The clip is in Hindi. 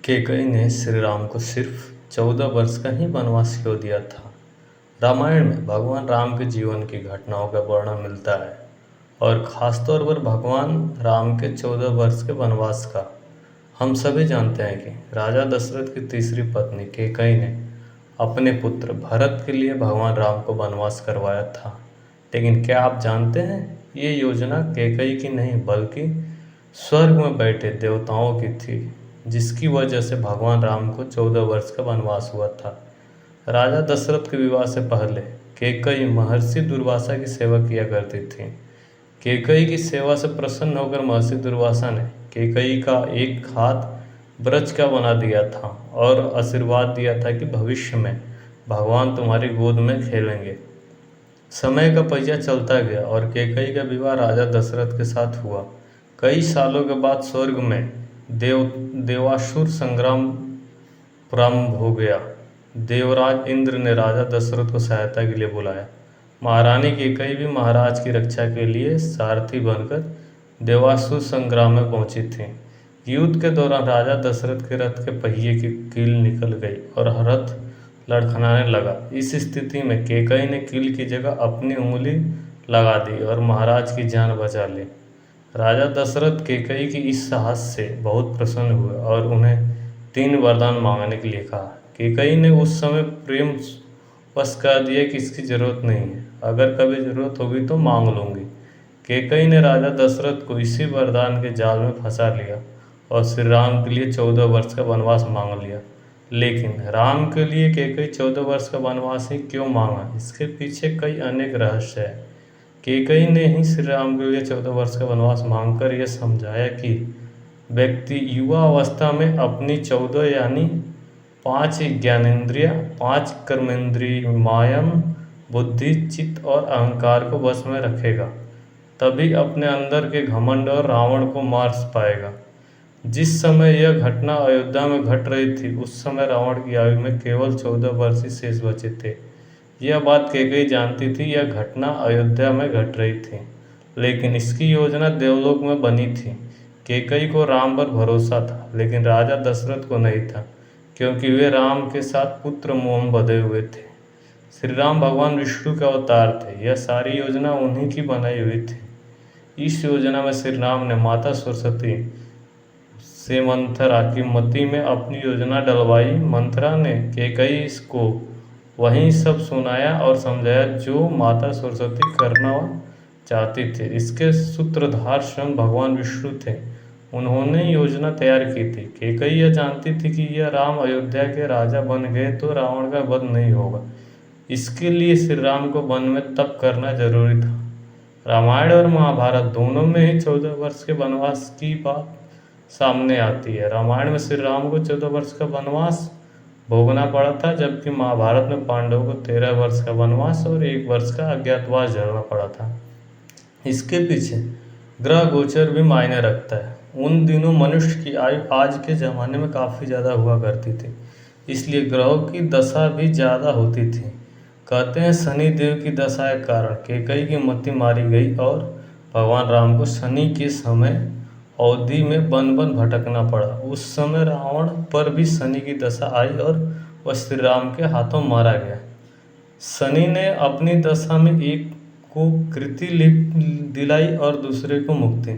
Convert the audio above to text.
कैकेयी ने श्री राम को सिर्फ 14 वर्ष का ही वनवास क्यों दिया था। रामायण में भगवान राम के जीवन की घटनाओं का वर्णन मिलता है और खासतौर पर भगवान राम के 14 वर्ष के वनवास का। हम सभी जानते हैं कि राजा दशरथ की तीसरी पत्नी कैकेयी ने अपने पुत्र भरत के लिए भगवान राम को वनवास करवाया था। लेकिन क्या आप जानते हैं, ये योजना कैकेयी की नहीं बल्कि स्वर्ग में बैठे देवताओं की थी, जिसकी वजह से भगवान राम को 14 वर्ष का वनवास हुआ था। राजा दशरथ के विवाह से पहले कैकेयी महर्षि दुर्वासा की सेवा किया करती थी। कैकेयी की सेवा से प्रसन्न होकर महर्षि दुर्वासा ने कैकेयी का एक हाथ ब्रज का बना दिया था और आशीर्वाद दिया था कि भविष्य में भगवान तुम्हारी गोद में खेलेंगे। समय का पहिया चलता गया और कैकेयी का विवाह राजा दशरथ के साथ हुआ। कई सालों के बाद स्वर्ग में देवासुर संग्राम प्रारंभ हो गया। देवराज इंद्र ने राजा दशरथ को सहायता के लिए बुलाया। महारानी कैकेयी भी महाराज की रक्षा के लिए सारथी बनकर देवासुर संग्राम में पहुंची थी। युद्ध के दौरान राजा दशरथ के रथ के पहिए की कील निकल गई और रथ लड़खड़ाने लगा। इस स्थिति में कैकेयी ने कील की जगह अपनी उंगली लगा दी और महाराज की जान बचा ली। राजा दशरथ कैकेयी की इस साहस से बहुत प्रसन्न हुए और उन्हें 3 वरदान मांगने के लिए कहा। कैकेयी ने उस समय प्रेम वश कह दिया कि इसकी जरूरत नहीं है, अगर कभी जरूरत होगी तो मांग लूंगी। कैकेयी ने राजा दशरथ को इसी वरदान के जाल में फंसा लिया और श्री राम के लिए 14 वर्ष का वनवास मांग लिया। लेकिन राम के लिए कैकेयी 14 वर्ष का वनवास ही क्यों मांगा, इसके पीछे कई अनेक रहस्य है। कैकेयी ने ही श्री राम के लिए 14 वर्ष का वनवास मांगकर यह समझाया कि व्यक्ति युवा अवस्था में अपनी 14 यानी 5 ज्ञानेंद्रिय, 5 कर्मेंद्रिय, मायम, बुद्धि, चित्त और अहंकार को वश में रखेगा, तभी अपने अंदर के घमंड और रावण को मार पाएगा। जिस समय यह घटना अयोध्या में घट रही थी, उस समय रावण की आयु में केवल 14 वर्ष ही शेष बचे थे। यह बात कैकेयी जानती थी, यह घटना अयोध्या में घट रही थी, लेकिन इसकी योजना देवलोक में बनी थी। कैकेयी को राम पर भरोसा था, लेकिन राजा दशरथ को नहीं था, क्योंकि वे राम के साथ पुत्र मोह में बंधे हुए थे। श्री राम भगवान विष्णु के अवतार थे, यह सारी योजना उन्हीं की बनाई हुई थी। इस योजना में श्री राम ने माता सरस्वती से मंथरा की मति में अपनी योजना डलवाई। मंथरा ने कैकेयी को वही सब सुनाया और समझाया जो माता सरस्वती करना चाहती थी। इसके सूत्रधार स्वयं भगवान विष्णु थे, उन्होंने योजना तैयार की थी। कैकेयी यह जानती थी कि यह राम अयोध्या के राजा बन गए तो रावण का वध नहीं होगा। इसके लिए श्री राम को वन में तप करना जरूरी था। रामायण और महाभारत दोनों में ही 14 वर्ष के वनवास की बात सामने आती है। रामायण में श्री राम को 14 वर्ष का वनवास भोगना पड़ा था, जबकि महाभारत में पांडवों को 13 वर्ष का वनवास और 1 वर्ष का अज्ञातवास झेलना पड़ा था। इसके पीछे ग्रह गोचर भी मायने रखता है। उन दिनों मनुष्य की आयु आज के ज़माने में काफ़ी ज़्यादा हुआ करती थी, इसलिए ग्रहों की दशा भी ज़्यादा होती थी। कहते हैं शनि देव की दशा के कारण कैकेयी की मति मारी गई और भगवान राम को शनि के समय अवधि में वन वन भटकना पड़ा। उस समय रावण पर भी शनि की दशा आई और वह श्री राम के हाथों मारा गया। शनि ने अपनी दशा में एक को कृति दिलाई और दूसरे को मुक्ति।